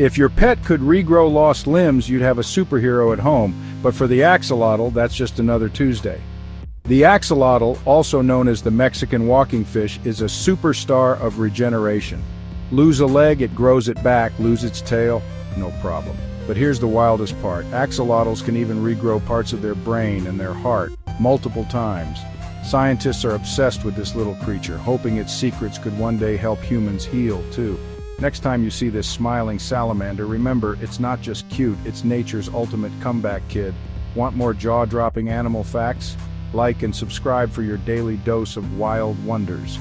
If your pet could regrow lost limbs, you'd have a superhero at home, but for the axolotl, that's just another Tuesday. The axolotl, also known as the Mexican walking fish, is a superstar of regeneration. Lose a leg, it grows it back. Lose its tail, no problem. But here's the wildest part. Axolotls can even regrow parts of their brain and their heart multiple times. Scientists are obsessed with this little creature, hoping its secrets could one day help humans heal, too. Next time you see this smiling salamander, remember, it's not just cute, it's nature's ultimate comeback kid. Want more jaw-dropping animal facts? Like and subscribe for your daily dose of wild wonders.